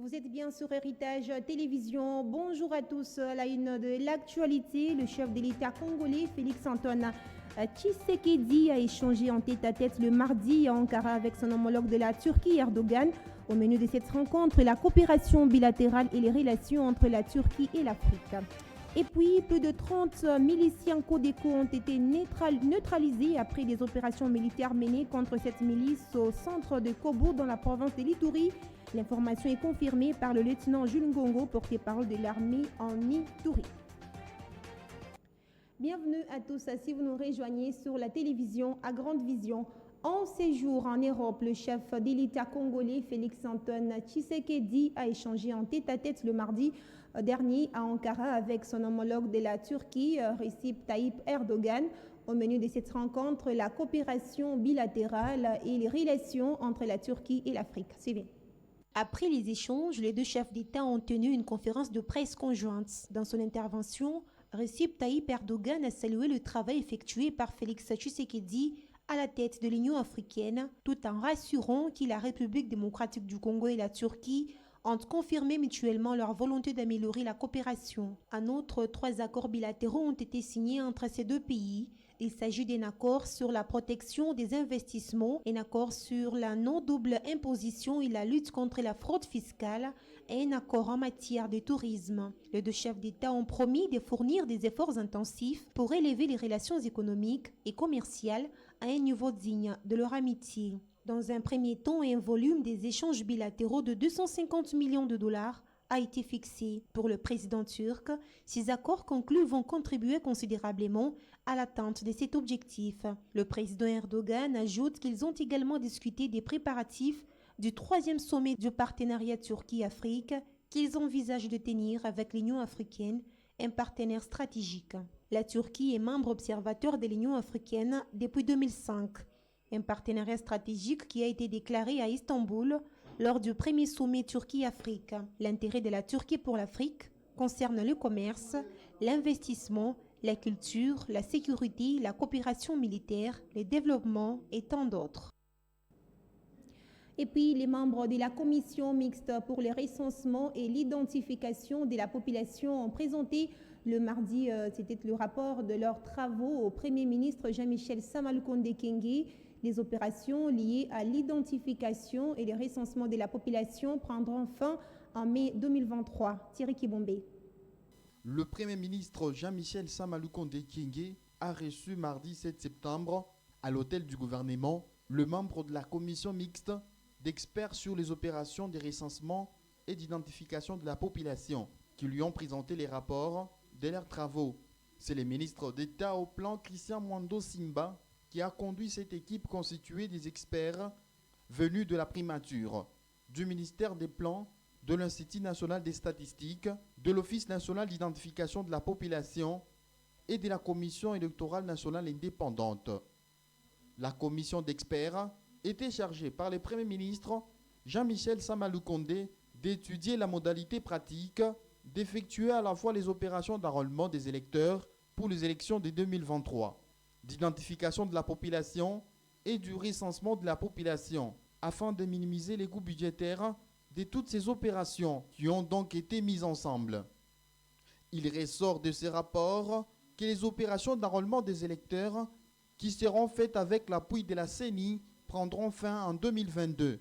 Vous êtes bien sur Héritage Télévision. Bonjour à tous. À la une de l'actualité, le chef de l'État congolais, Félix-Antoine Tshisekedi, a échangé en tête-à-tête le mardi à Ankara avec son homologue de la Turquie, Erdogan. Au menu de cette rencontre, la coopération bilatérale et les relations entre la Turquie et l'Afrique. Et puis, plus de 30 miliciens Codeco ont été neutralisés après des opérations militaires menées contre cette milice au centre de Kobo dans la province de l'Ituri. L'information est confirmée par le lieutenant Jules Ngongo, porte-parole de l'armée en Ituri. Bienvenue à tous si vous nous rejoignez sur la télévision à Grande Vision. En séjour en Europe, le chef de l'État congolais Félix-Antoine Tshisekedi a échangé en tête-à-tête le mardi dernier à Ankara avec son homologue de la Turquie, Recep Tayyip Erdogan. Au menu de cette rencontre, la coopération bilatérale et les relations entre la Turquie et l'Afrique. Suivez. Après les échanges, les deux chefs d'État ont tenu une conférence de presse conjointe. Dans son intervention, Recep Tayyip Erdogan a salué le travail effectué par Félix Tshisekedi à la tête de l'Union africaine, tout en rassurant que la République démocratique du Congo et la Turquie ont confirmé mutuellement leur volonté d'améliorer la coopération. En outre, 3 accords bilatéraux ont été signés entre ces deux pays. Il s'agit d'un accord sur la protection des investissements, un accord sur la non-double imposition et la lutte contre la fraude fiscale et un accord en matière de tourisme. Les deux chefs d'État ont promis de fournir des efforts intensifs pour élever les relations économiques et commerciales à un niveau digne de leur amitié. Dans un premier temps, un volume des échanges bilatéraux de 250 millions de dollars a été fixé. Pour le président turc, ces accords conclus vont contribuer considérablement à l'atteinte de cet objectif. Le président Erdogan ajoute qu'ils ont également discuté des préparatifs du 3e sommet du partenariat Turquie-Afrique qu'ils envisagent de tenir avec l'Union africaine, un partenaire stratégique. La Turquie est membre observateur de l'Union africaine depuis 2005, un partenariat stratégique qui a été déclaré à Istanbul lors du premier sommet Turquie-Afrique. L'intérêt de la Turquie pour l'Afrique concerne le commerce, l'investissement, la culture, la sécurité, la coopération militaire, le développement et tant d'autres. Et puis, les membres de la commission mixte pour le recensement et l'identification de la population ont présenté le mardi, c'était le rapport de leurs travaux au Premier ministre Jean-Michel Samalukonde Kyenge. Les opérations liées à l'identification et le recensement de la population prendront fin en mai 2023. Thierry Kibombe. Le Premier ministre Jean-Michel Samalukonde Kyenge a reçu mardi 7 septembre à l'hôtel du gouvernement le membre de la commission mixte d'experts sur les opérations de recensement et d'identification de la population qui lui ont présenté les rapports de leurs travaux. C'est le ministre d'État au plan Christian Mwando Simba qui a conduit cette équipe constituée des experts venus de la primature, du ministère des Plans, de l'Institut national des statistiques, de l'Office national d'identification de la population et de la Commission électorale nationale indépendante. La commission d'experts était chargée par le Premier ministre Jean-Michel Samalukonde d'étudier la modalité pratique d'effectuer à la fois les opérations d'enrôlement des électeurs pour les élections de 2023, d'identification de la population et du recensement de la population, afin de minimiser les coûts budgétaires de toutes ces opérations qui ont donc été mises ensemble. Il ressort de ces rapports que les opérations d'enrôlement des électeurs qui seront faites avec l'appui de la CENI prendront fin en 2022,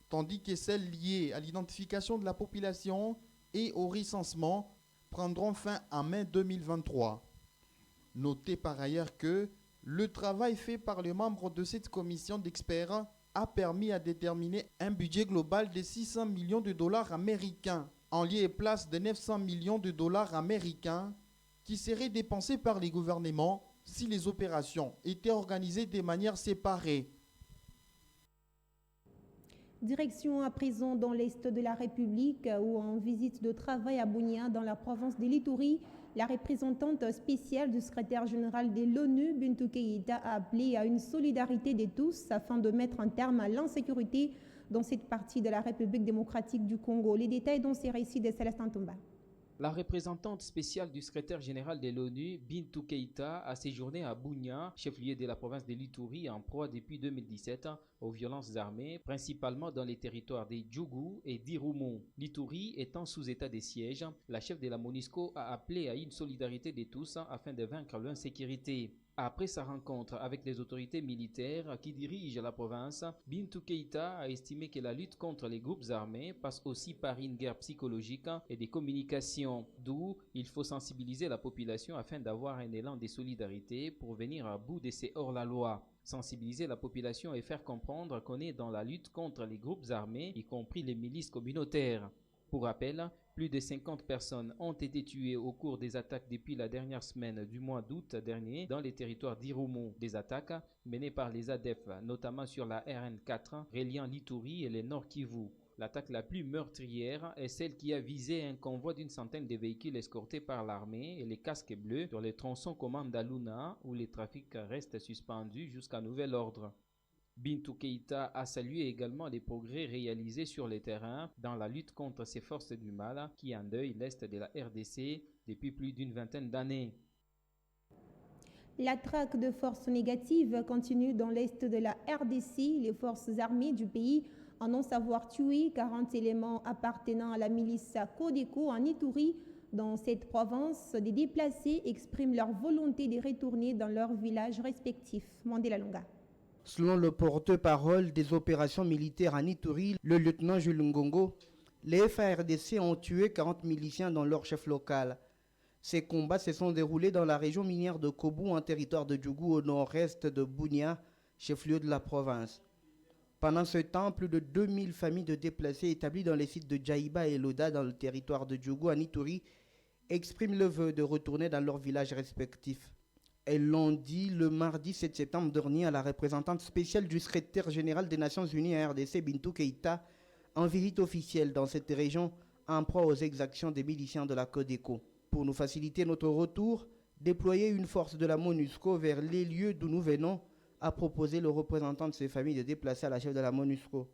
tandis que celles liées à l'identification de la population et au recensement prendront fin en mai 2023. Notez par ailleurs que le travail fait par les membres de cette commission d'experts a permis à déterminer un budget global de 600 millions de dollars américains, en lieu et place de 900 millions de dollars américains qui seraient dépensés par les gouvernements si les opérations étaient organisées de manière séparée. Direction à présent dans l'est de la République où en visite de travail à Bunia dans la province de l'Ituri, la représentante spéciale du secrétaire général de l'ONU, Bintou Keïta, a appelé à une solidarité de tous afin de mettre un terme à l'insécurité dans cette partie de la République démocratique du Congo. Les détails dans ces récits de Célestin Tomba. La représentante spéciale du secrétaire général de l'ONU, Bintou Keïta, a séjourné à Bunia, chef-lieu de la province de l'Ituri, en proie depuis 2017 aux violences armées, principalement dans les territoires des Djougou et d'Irumu. L'Ituri étant sous état de siège, la chef de la MONUSCO a appelé à une solidarité de tous afin de vaincre l'insécurité. Après sa rencontre avec les autorités militaires qui dirigent la province, Bintou Keïta a estimé que la lutte contre les groupes armés passe aussi par une guerre psychologique et des communications, d'où il faut sensibiliser la population afin d'avoir un élan de solidarité pour venir à bout de ces hors-la-loi. Sensibiliser la population et faire comprendre qu'on est dans la lutte contre les groupes armés, y compris les milices communautaires. Pour rappel, plus de 50 personnes ont été tuées au cours des attaques depuis la dernière semaine du mois d'août dernier dans les territoires d'Irumu. Des attaques menées par les ADF, notamment sur la RN4 reliant l'Ituri et le Nord Kivu. L'attaque la plus meurtrière est celle qui a visé un convoi d'une centaine de véhicules escortés par l'armée et les casques bleus sur les tronçons Komanda-Luna où les trafics restent suspendus jusqu'à nouvel ordre. Bintou Keïta a salué également les progrès réalisés sur le terrain dans la lutte contre ces forces du mal qui endeuillent l'Est de la RDC depuis plus d'une vingtaine d'années. La traque de forces négatives continue dans l'Est de la RDC. Les forces armées du pays en ont savoir tué 40 éléments appartenant à la milice Codeco en Ituri. Dans cette province, des déplacés expriment leur volonté de retourner dans leurs villages respectifs. Mandela Longa. Selon le porte-parole des opérations militaires en Ituri, le lieutenant Jules Ngongo, les FARDC ont tué 40 miliciens dans leur chef local. Ces combats se sont déroulés dans la région minière de Kobu, en territoire de Djougou, au nord-est de Bunia, chef-lieu de la province. Pendant ce temps, plus de 2000 familles de déplacés établies dans les sites de Djaïba et Loda, dans le territoire de Djougou, en Ituri, expriment le vœu de retourner dans leurs villages respectifs. Elles l'ont dit le mardi 7 septembre dernier à la représentante spéciale du secrétaire général des Nations Unies à RDC, Bintou Keïta, en visite officielle dans cette région en proie aux exactions des miliciens de la Codeco. Pour nous faciliter notre retour, déployer une force de la MONUSCO vers les lieux d'où nous venons, a proposé le représentant de ces familles de déplacer à la chef de la MONUSCO.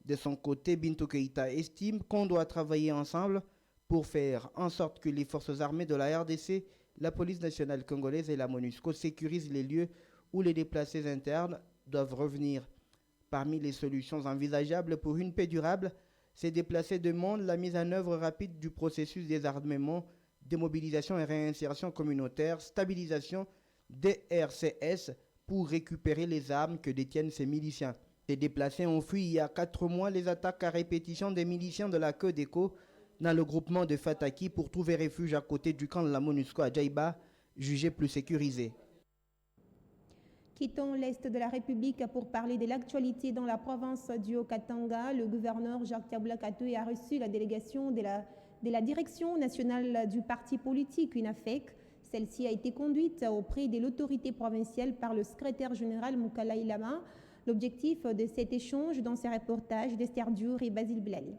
De son côté, Bintou Keïta estime qu'on doit travailler ensemble pour faire en sorte que les forces armées de la RDC, la police nationale congolaise et la MONUSCO sécurisent les lieux où les déplacés internes doivent revenir. Parmi les solutions envisageables pour une paix durable, ces déplacés demandent la mise en œuvre rapide du processus des désarmement, démobilisation et réinsertion communautaire, stabilisation des RCS pour récupérer les armes que détiennent ces miliciens. Les déplacés ont fui il y a 4 mois les attaques à répétition des miliciens de la Codeco dans le groupement de Fataki pour trouver refuge à côté du camp de la MONUSCO à Djaïba, jugé plus sécurisé. Quittons l'Est de la République pour parler de l'actualité dans la province du Haut-Katanga. Le gouverneur Jacques Tiaboula-Katoué a reçu la délégation de la direction nationale du parti politique UNAFEC. Celle-ci a été conduite auprès de l'autorité provinciale par le secrétaire général Moukala Ilama. L'objectif de cet échange dans ces reportages d'Esther Diour et Basile Blali.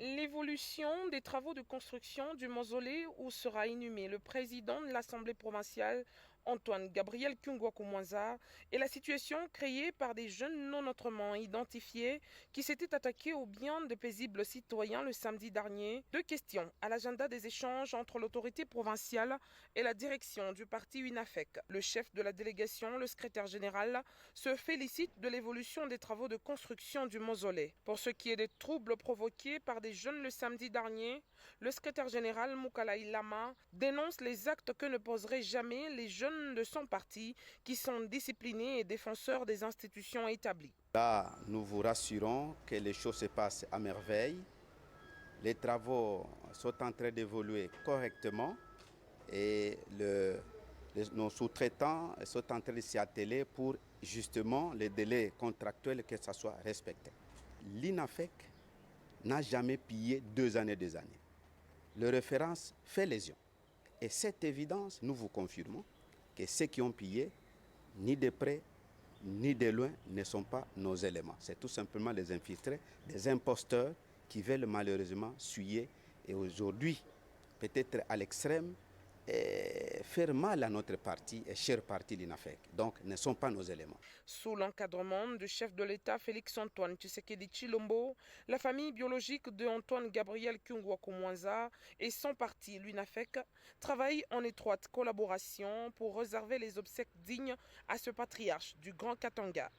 L'évolution des travaux de construction du mausolée où sera inhumé le président de l'Assemblée provinciale, Antoine Gabriel Kungwa-Kumwanza, et la situation créée par des jeunes non autrement identifiés qui s'étaient attaqués aux biens de paisibles citoyens le samedi dernier. 2 questions à l'agenda des échanges entre l'autorité provinciale et la direction du parti UNAFEC. Le chef de la délégation, le secrétaire général, se félicite de l'évolution des travaux de construction du mausolée. Pour ce qui est des troubles provoqués par des jeunes le samedi dernier, le secrétaire général Moukala Ilama dénonce les actes que ne poseraient jamais les jeunes de son parti qui sont disciplinés et défenseurs des institutions établies. Là, nous vous rassurons que les choses se passent à merveille. Les travaux sont en train d'évoluer correctement et nos sous-traitants sont en train de s'y atteler pour justement les délais contractuels que ça soit respecté. L'INAFEC n'a jamais pillé 2 années. Le référence fait lésion. Et cette évidence, nous vous confirmons que ceux qui ont pillé, ni de près, ni de loin, ne sont pas nos éléments. C'est tout simplement les infiltrés, des imposteurs qui veulent malheureusement suyer. Et aujourd'hui, peut-être à l'extrême, faire mal à notre parti et cher parti l'INAFEC. Donc, ne sont pas nos éléments. Sous l'encadrement du chef de l'État Félix-Antoine Tshisekedi Tshilombo, la famille biologique de Antoine Gabriel Kungwa-Kumwanza et son parti, l'UNAFEC, travaillent en étroite collaboration pour réserver les obsèques dignes à ce patriarche du Grand Katanga.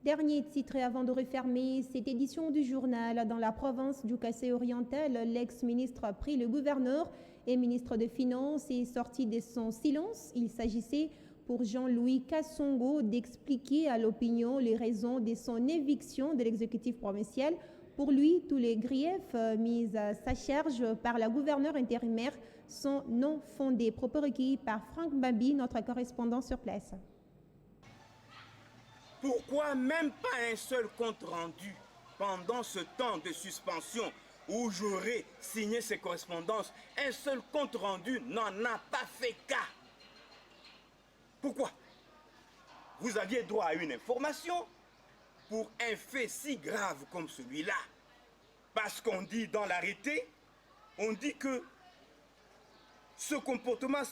Dernier titre et avant de refermer cette édition du journal, dans la province du Kassai oriental, l'ex-ministre a pris le gouverneur et ministre des Finances est sorti de son silence. Il s'agissait pour Jean-Louis Kassongo d'expliquer à l'opinion les raisons de son éviction de l'exécutif provincial. Pour lui, tous les griefs mis à sa charge par la gouverneure intérimaire sont non fondés. Propos recueillis par Franck Babi, notre correspondant sur place. Pourquoi même pas un seul compte rendu pendant ce temps de suspension où j'aurais signé ces correspondances? Un seul compte rendu n'en a pas fait cas. Pourquoi? Vous aviez droit à une information pour un fait si grave comme celui-là. Parce qu'on dit dans l'arrêté, on dit que ce comportement a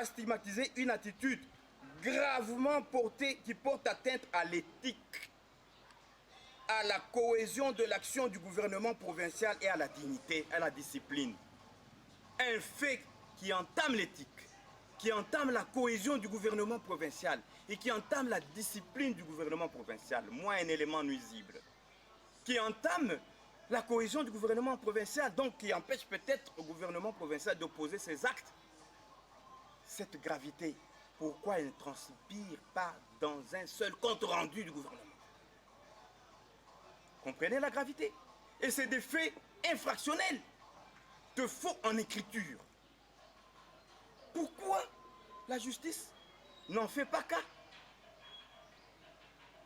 stigmatisé une attitude gravement portée qui porte atteinte à l'éthique, à la cohésion de l'action du gouvernement provincial et à la dignité, à la discipline. Un fait qui entame l'éthique, qui entame la cohésion du gouvernement provincial et qui entame la discipline du gouvernement provincial, moins un élément nuisible, qui entame la cohésion du gouvernement provincial, donc qui empêche peut-être au gouvernement provincial de poser ses actes. Cette gravité, pourquoi elle ne transpire pas dans un seul compte rendu du gouvernement? Comprenez la gravité? Et c'est des faits infractionnels, de faux en écriture. Pourquoi la justice n'en fait pas cas?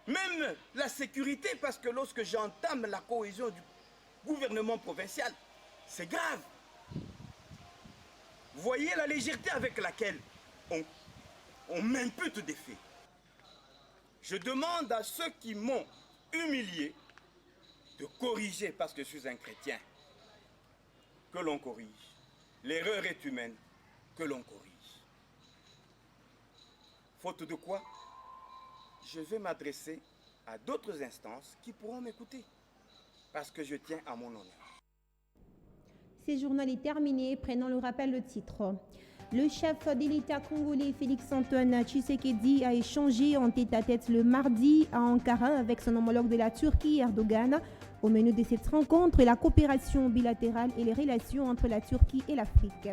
Même la sécurité, parce que lorsque j'entame la cohésion du gouvernement provincial, c'est grave. Voyez la légèreté avec laquelle on m'impute des faits. Je demande à ceux qui m'ont humilié de corriger, parce que je suis un chrétien, que l'on corrige. L'erreur est humaine, que l'on corrige. Faute de quoi, je vais m'adresser à d'autres instances qui pourront m'écouter, parce que je tiens à mon honneur. Ce journal est terminé. Prenons le rappel le titre. Le chef de l'État congolais Félix-Antoine Tshisekedi a échangé en tête-à-tête le mardi à Ankara avec son homologue de la Turquie, Erdogan. Au menu de cette rencontre, la coopération bilatérale et les relations entre la Turquie et l'Afrique.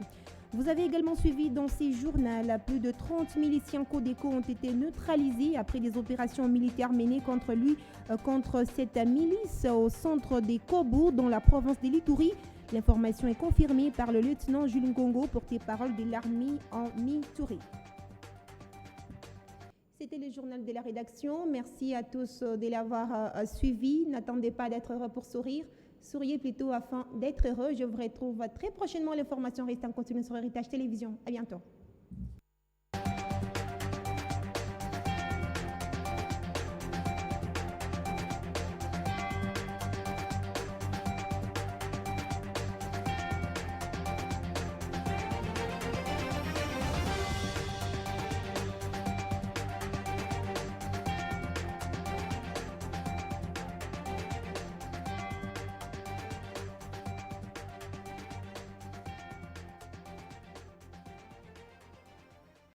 Vous avez également suivi dans ces journaux, plus de 30 miliciens Codeco ont été neutralisés après des opérations militaires menées contre cette milice au centre des Kobour dans la province de l'Ituri. L'information est confirmée par le lieutenant Jules Ngongo, porte-parole de l'armée en Ituri. C'était le journal de la rédaction. Merci à tous de l'avoir suivi. N'attendez pas d'être heureux pour sourire. Souriez plutôt afin d'être heureux. Je vous retrouve très prochainement. L'information reste en continu sur Héritage Télévision. À bientôt.